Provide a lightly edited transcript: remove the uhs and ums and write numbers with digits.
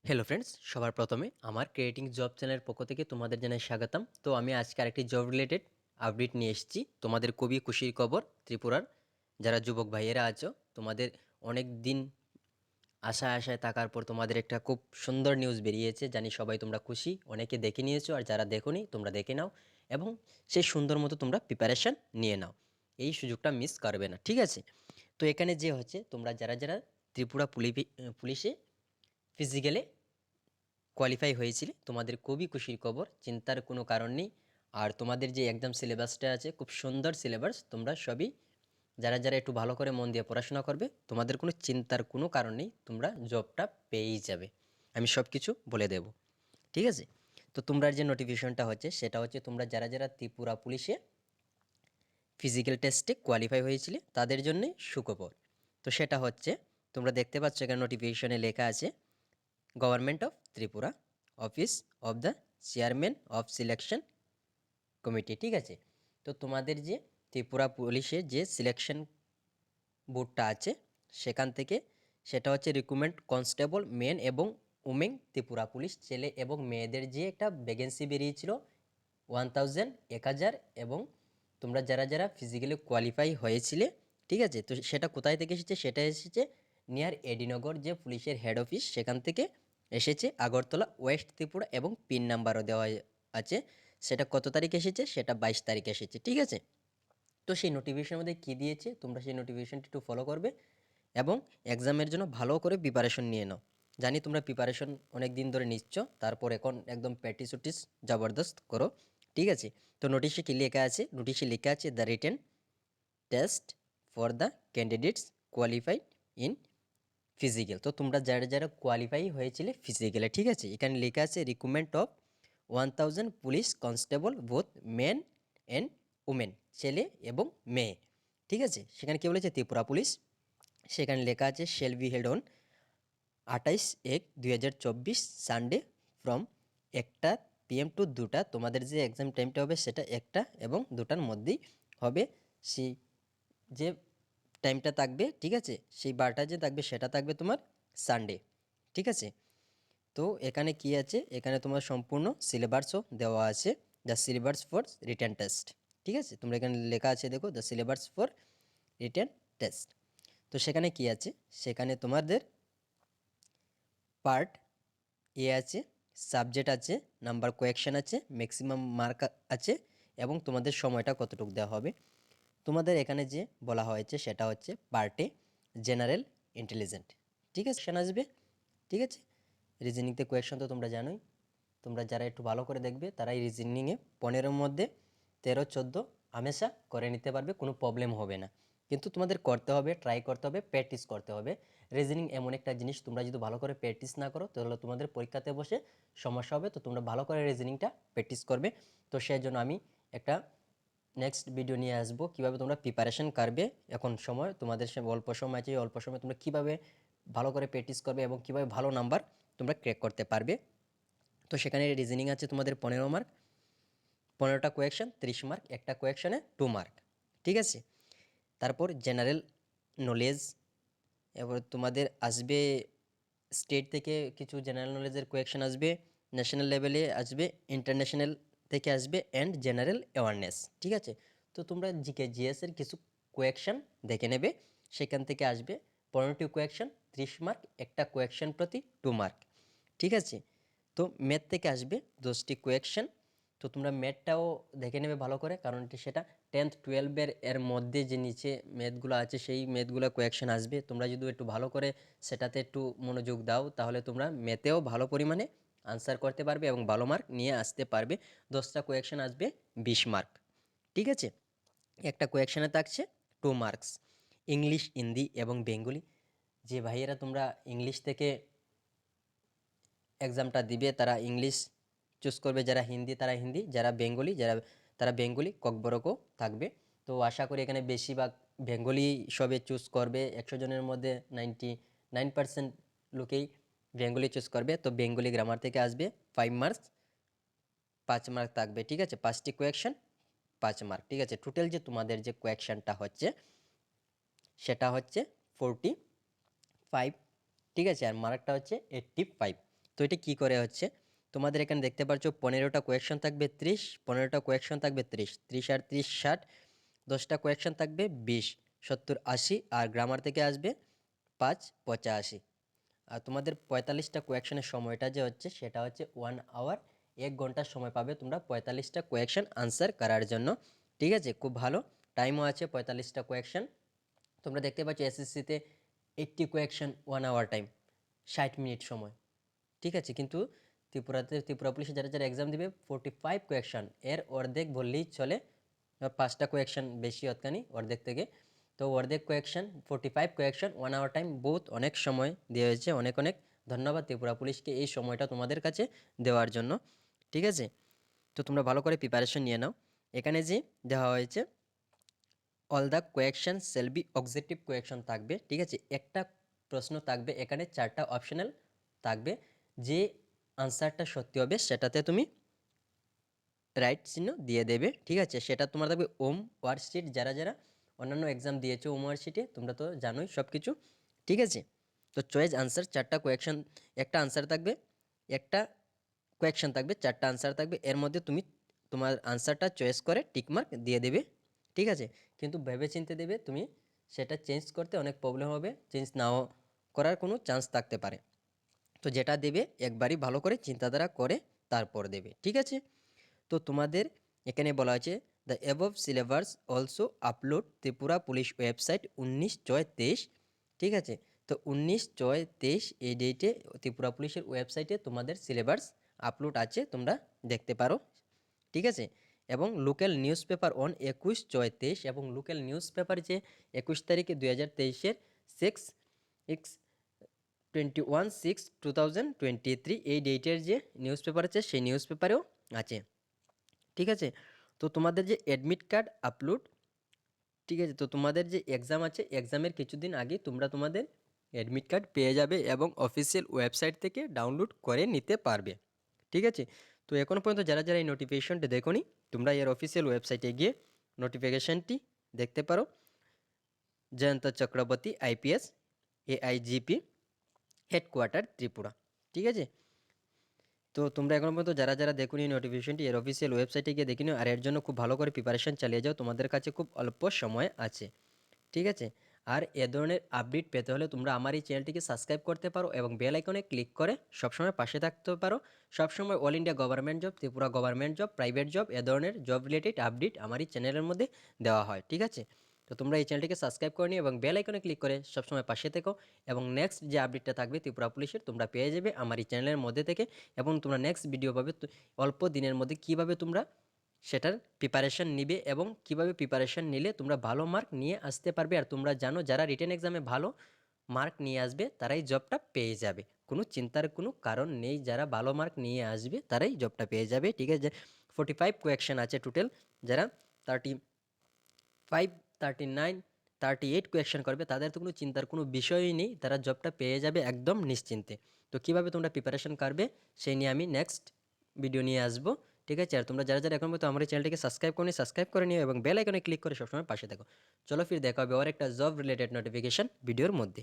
Hello friends, সবার প্রথমে আমার ক্রিয়েটিং জব চ্যানেলের পক্ষ থেকে তোমাদের জানাই স্বাগতম। তো আমি আজকে আরেকটি জব রিলেটেড আপডেট নিয়ে এসেছি। তোমাদের খুবই খুশির খবর, ত্রিপুরার যারা যুবক ভাইয়েরা আছো, তোমাদের অনেক দিন আশায় থাকার পর তোমাদের একটা খুব সুন্দর নিউজ বেরিয়েছে। জানি সবাই তোমরা খুশি, অনেকে দেখে নিয়েছো, আর যারা দেখোনি তোমরা দেখে নাও এবং সেই সুন্দর মতো তোমরা প্রিপারেশান নিয়ে নাও। এই সুযোগটা মিস করবে না, ঠিক আছে? তো এখানে যে হচ্ছে, তোমরা যারা যারা ত্রিপুরা পুলিশে ফিজিক্যালে কোয়ালিফাই হয়েছিলে, তোমাদের খুবই খুশির খবর, চিন্তার কোনো কারণ নেই। আর তোমাদের যে এক্সাম সিলেবাসটা আছে, খুব সুন্দর সিলেবাস। তোমরা সবই যারা যারা একটু ভালো করে মন দিয়ে পড়াশোনা করবে, তোমাদের কোনো চিন্তার কোনো কারণ নেই, তোমরা জবটা পেয়েই যাবে। আমি সব কিছু বলে দেব, ঠিক আছে? তো তোমরা যে নোটিফিকেশনটা হচ্ছে, সেটা হচ্ছে তোমরা যারা যারা ত্রিপুরা পুলিশে ফিজিক্যাল টেস্টে কোয়ালিফাই হয়েছিলে তাদের জন্যে সুখবর। তো সেটা হচ্ছে, তোমরা দেখতে পাচ্ছ এখানে নোটিফিকেশনে লেখা আছে, government of Tripura, office of the chairman of selection committee, ঠিক আছে? তো তোমাদের যে ত্রিপুরা পুলিশের যে সিলেকশন বোর্ডটা আছে, সেখান থেকে সেটা হচ্ছে রিক্রুটমেন্ট কনস্টেবল মেন এবং উমেন ত্রিপুরা পুলিশ, ছেলে এবং মেয়েদের যে একটা ভ্যাকেন্সি বেরিয়েছিল 1000 এবং তোমরা যারা যারা ফিজিক্যালি কোয়ালিফাই হয়েছিলে, ঠিক আছে? তো সেটা কোথায় থেকে এসেছে? সেটা এসেছে নিয়ার এডিনগর যে পুলিশের হেড অফিস, সেখান থেকে এসেছে আগরতলা ওয়েস্ট ত্রিপুরা, এবং পিন নাম্বারও দেওয়া আছে। সেটা কত তারিখ এসেছে? সেটা 22 তারিখ এসেছে, ঠিক আছে? তো সেই নোটিফিকেশনের মধ্যে কী দিয়েছে, তোমরা সেই নোটিফিকেশনটি একটু ফলো করবে এবং এক্সামের জন্য ভালো করে প্রিপারেশন নিয়ে নাও। জানি তোমরা প্রিপারেশন অনেক দিন ধরে নিচ্ছ, তারপর এখন একদম প্র্যাকটিস উটিস জবরদস্ত করো, ঠিক আছে? তো নোটিশে কী লেখা আছে? নোটিশে লেখা আছে, the written test for the candidates qualified in physical. তো তোমরা যারা যারা কোয়ালিফাই হয়েছিলে ফিজিক্যালে, ঠিক আছে, এখানে লেখা আছে recruitment of 1000 police constable both men and women, ছেলে এবং মেয়ে, ঠিক আছে? সেখানে কী বলেছে? ত্রিপুরা পুলিশ। সেখানে লেখা আছে shall be held on 28/1/2024 Sunday from 1টা PM টু 2টা। তোমাদের যে এক্সাম টাইমটা হবে সেটা 1টা এবং 2টার মধ্যেই হবে। সেই যে টাইমটা থাকবে, ঠিক আছে, সেই বারটা যে থাকবে সেটা থাকবে তোমার সানডে, ঠিক আছে? তো এখানে কি আছে? এখানে তোমার সম্পূর্ণ সিলেবাসও দেওয়া আছে, the syllabus for written test, ঠিক আছে? তোমরা এখানে লেখা আছে, দেখো, the syllabus for written test. তো সেখানে কি আছে? সেখানে তোমাদের পার্ট এ আছে, সাবজেক্ট আছে, নাম্বার কোয়েকশন আছে, ম্যাক্সিমাম মার্ক আছে, এবং তোমাদের সময়টা কতটুকু দেওয়া হবে। তোমাদের এখানে যে বলা হয়েছে সেটা হচ্ছে পার্টে জেনারেল ইন্টেলিজেন্ট, ঠিক আছে, কোয়েকশন আসবে, ঠিক আছে? রিজনিংতে কোয়েকশন তো তোমরা জানোই। তোমরা যারা একটু ভালো করে দেখবে তারা এই রিজনিংয়ে 15-র মধ্যে 13-14 হামেশা করে নিতে পারবে, কোনো প্রবলেম হবে না। কিন্তু তোমাদের করতে হবে, ট্রাই করতে হবে, প্র্যাকটিস করতে হবে। রিজনিং এমন একটা জিনিস, তোমরা যদি ভালো করে প্র্যাকটিস না করো তাহলে তোমাদের পরীক্ষাতে বসে সমস্যা হবে। তো তোমরা ভালো করে রিজনিংটা প্র্যাকটিস করবে। তো সেই জন্য আমি একটা নেক্সট ভিডিও নিয়ে আসবো, কীভাবে তোমরা প্রিপারেশন করবে। এখন সময় তোমাদের অল্প সময় আছে, অল্প সময় তোমরা কীভাবে ভালো করে প্র্যাকটিস করবে এবং কীভাবে ভালো নাম্বার তোমরা ক্র্যাক করতে পারবে। তো সেখানে রিজনিং আছে তোমাদের 15 মার্ক, 15টা কোয়েকশন 30 মার্ক, একটা কোয়েকশনে 2 মার্ক, ঠিক আছে? তারপর জেনারেল নলেজ, এবার তোমাদের আসবে স্টেট থেকে কিছু জেনারেল নলেজের কোয়েকশন আসবে, ন্যাশনাল লেভেলে আসবে, ইন্টারন্যাশনাল থেকে আসবে, অ্যান্ড জেনারেল অ্যাওয়ারনেস, ঠিক আছে? তো তোমরা জিকে জিএসের কিছু কোয়েকশন দেখে নেবে, সেখান থেকে আসবে 15টি কোয়েকশন 30 মার্ক, একটা কোয়েকশন প্রতি 2 মার্ক, ঠিক আছে? তো ম্যাথ থেকে আসবে 10টি কোয়েকশন। তো তোমরা ম্যাথটাও দেখে নেবে ভালো করে, কারণ সেটা 10th 12 এর মধ্যে যে নিচে ম্যাথগুলো আছে সেই ম্যাথগুলো কোয়েকশন আসবে। তোমরা যদি একটু ভালো করে সেটাতে একটু মনোযোগ দাও তাহলে তোমরা ম্যাথেও ভালো পরিমাণে আনসার করতে পারবে এবং ভালো মার্ক নিয়ে আসতে পারবে। 10টা কোয়েকশন আসবে 20 মার্ক, ঠিক আছে? একটা কোয়েকশনে থাকছে 2 মার্কস। ইংলিশ, হিন্দি এবং বেঙ্গলি, যে ভাইয়েরা তোমরা ইংলিশ থেকে এক্সামটা দিবে তারা ইংলিশ চুজ করবে, যারা হিন্দি তারা হিন্দি, যারা বেঙ্গলি তারা বেঙ্গলি ককবরকও থাকবে। তো আশা করি এখানে বেশিরভাগ বেঙ্গলি সবে চুজ করবে, 100 জনের মধ্যে 99% লোকেই বেঙ্গলি চুজ করবে। তো বেঙ্গলি গ্রামার থেকে আসবে 5 মার্কস, 5 মার্ক থাকবে, ঠিক আছে? 5টি কোয়েকশন 5 মার্ক, ঠিক আছে? টোটাল যে তোমাদের যে কোয়েকশনটা হচ্ছে সেটা হচ্ছে 45, ঠিক আছে? আর মার্কটা হচ্ছে 85, তো এটা কী করে হচ্ছে, তোমাদের এখানে দেখতে পাচ্ছ 15টা কোয়েকশন থাকবে 30, 15টা কোয়েকশন থাকবে 30, 30 আর 30 60, 10টা কোয়েকশন থাকবে 20, 70 80, আর গ্রামার থেকে আসবে 5 85। আর তোমাদের 45টা কোয়েকশনের সময়টা যে হচ্ছে সেটা হচ্ছে 1 আওয়ার, 1 ঘন্টার সময় পাবে তোমরা 45টা কোয়েকশন আনসার করার জন্য। ঠিক আছে, খুব ভালো টাইমও আছে 45টা কোয়েকশন। তোমরা দেখতে পাচ্ছ এসএসসিতে 80 কোয়েকশন 1 আওয়ার টাইম, 60 মিনিট সময়। ঠিক আছে, কিন্তু ত্রিপুরা পুলিশে যারা যারা এক্সাম দিবে 45 কোয়েকশন, এর অর্ধেক বললেই চলে, 5টা কোয়েকশন বেশি অতখানি অর্ধেক থেকে। তো অর্ধেক কোয়েকশন 45 কোয়েকশন 1 আওয়ার টাইম, বহুত অনেক সময় দেওয়া হয়েছে। অনেক অনেক ধন্যবাদ ত্রিপুরা পুলিশকে এই সময়টা তোমাদের কাছে দেওয়ার জন্য। ঠিক আছে, তো তোমরা ভালো করে প্রিপারেশন নিয়ে নাও। এখানে যে দেওয়া হয়েছে all the question shall be objective question থাকবে। ঠিক আছে, একটা প্রশ্ন থাকবে, এখানে 4টা অপশনাল থাকবে। যে আনসারটা সত্যি হবে সেটাতে তুমি রাইট চিহ্ন দিয়ে দেবে। ঠিক আছে, সেটা তোমার থাকবে ওম ওয়ার্কশিট। যারা যারা অন্যান্য এক্সাম দিয়েছো ওম ওয়ার্কশিটে তোমরা তো জানোই সব কিছু। ঠিক আছে, তো চয়েস আনসার 4টা কোয়েকশন, একটা আনসার থাকবে, একটা কোয়েকশন থাকবে, 4টা আনসার থাকবে। এর মধ্যে তুমি তোমার আনসারটা চয়েস করে টিকমার্ক দিয়ে দেবে। ঠিক আছে, কিন্তু ভেবে চিনতে দেবে, তুমি সেটা চেঞ্জ করতে অনেক প্রবলেম হবে, চেঞ্জ নাও করার কোনো চান্স থাকতে পারে। তো যেটা দেবে একবারই ভালো করে চিন্তাধারা করে তারপর দেবে। ঠিক আছে, তো তোমাদের এখানে বলা আছে the above syllabus also upload Tripura police website 19/6/23। ঠিক আছে, তো 19/6/23 এই ডেটে ত্রিপুরা পুলিশের ওয়েবসাইটে তোমাদের সিলেবাস আপলোড আছে, তোমরা দেখতে পারো। ঠিক আছে, এবং লোকাল নিউজ পেপার অন 21/6/23, এবং লোকাল নিউজ পেপার যে 21 তারিখে 2023-এর 21/6/2023 এই ডেটের যে নিউজ পেপার আছে সেই নিউজ পেপারেও আছে। ঠিক আছে, তো তোমাদের যে অ্যাডমিট কার্ড আপলোড, ঠিক আছে, তো তোমাদের যে এক্সাম আছে এক্সামের কিছুদিন আগে তোমরা তোমাদের অ্যাডমিট কার্ড পেয়ে যাবে এবং অফিসিয়াল ওয়েবসাইট থেকে ডাউনলোড করে নিতে পারবে। ঠিক আছে, তো এখনও পর্যন্ত যারা যারা এই নোটিফিকেশনটি দেখোনি, তোমরা এর অফিসিয়াল ওয়েবসাইটে গিয়ে নোটিফিকেশনটি দেখতে পারো। Jayanta Chakraborty IPS AIGP headquarter Tripura. ঠিক আছে, তো তোমরা এখনো পর্যন্ত যারা যারা দেখুনি নোটিফিকেশনটি এর অফিসিয়াল ওয়েবসাইটে গিয়ে দেখে নিও, আর এর জন্য খুব ভালো করে প্রিপারেশন চালিয়ে যাও, তোমাদের কাছে খুব অল্প সময় আছে। ঠিক আছে, আর এ ধরনের আপডেট পেতে হলে তোমরা আমার এই চ্যানেলটিকে সাবস্ক্রাইব করতে পারো এবং বেল আইকনে ক্লিক করে সবসময় পাশে থাকতে পারো। সবসময় all India government job, Tripura government job, private job, এ ধরনের জব রিলেটেড আপডেট আমার এই চ্যানেলের মধ্যে দেওয়া হয়। ঠিক আছে, তো তোমরা এই চ্যানেলটিকে সাবস্ক্রাইব করে নিও এবং বেল আইকনে ক্লিক করে সবসময় পাশে থেকো, এবং নেক্সট যে আপডেটটা থাকবে ত্রিপুরা পুলিশের তোমরা পেয়ে যাবে আমার এই চ্যানেলের মধ্যে থেকে। এবং তোমরা নেক্সট ভিডিও পাবে অল্প দিনের মধ্যে কীভাবে তোমরা সেটার প্রিপারেশন নিবে এবং কিভাবে প্রিপারেশন নিলে তোমরা ভালো মার্ক নিয়ে আসতে পারবে। আর তোমরা জানো যারা রিটেন এক্সামে ভালো মার্ক নিয়ে আসবে তারাই জবটা পেয়ে যাবে, কোনো চিন্তার কোনো কারণ নেই। যারা ভালো মার্ক নিয়ে আসবে তারাই জবটা পেয়ে যাবে। ঠিক আছে, 45 কোয়েকশন আছে টোটাল, যারা 35 39 38 কোয়েকশন করবে তাদের তো কোনো চিন্তার কোনো বিষয়ই নেই, তারা জবটা পেয়ে যাবে একদম নিশ্চিন্তে। তো কীভাবে তোমরা প্রিপারেশন করবে সেই নিয়ে আমি নেক্সট ভিডিও নিয়ে আসবো। ঠিক আছে, আর তোমরা যারা যারা এখন মতো আমার এই চ্যানেলটিকে সাবস্ক্রাইব করে নিও এবং বেল আইকনে ক্লিক করে সবসময় পাশে থাকো। চলো ফির দেখা হবে আর একটা জব রিলেটেড নোটিফিকেশন ভিডিওর মধ্যে।